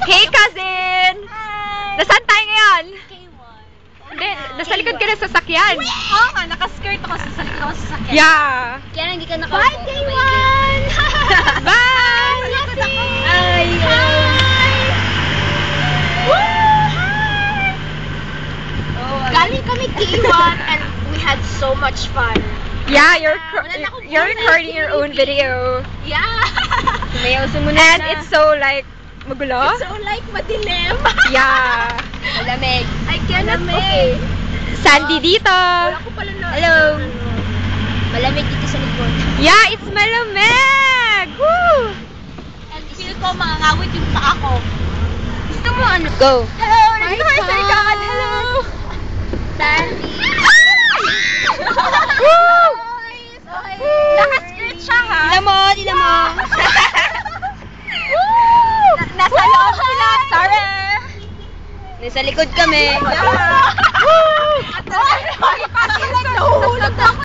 Hey, cousin! Hi! Nasaan tayo ngayon? K1. Hindi, nasa likod ka ng sasakyan. Oo nga, nakaskirt ako sa likod ako sa sasakyan. Yeah! Kaya hindi ka nakaupo. Bye, K1! Bye! Ay! Galing kami K1 and we had so much fun. Yeah, you're Wala recording your own video. Yeah! And it's so like magulo. So like madilim. Yeah. Malamig. I cannot. Okay. Sandy dito. Wala ko pala na. Hello. Malamig dito sa likod. Yeah, it's malamig. Woo! And feel ko mangangawit yung paa ko. Gusto mo ano? Go. Hello! Hi, John. Hello! Sandy! Woo! Naka-skirt siya ha? Tignan mo. Nasa loob sila. Sorry! Nasa likod kami. Yeah. Woo!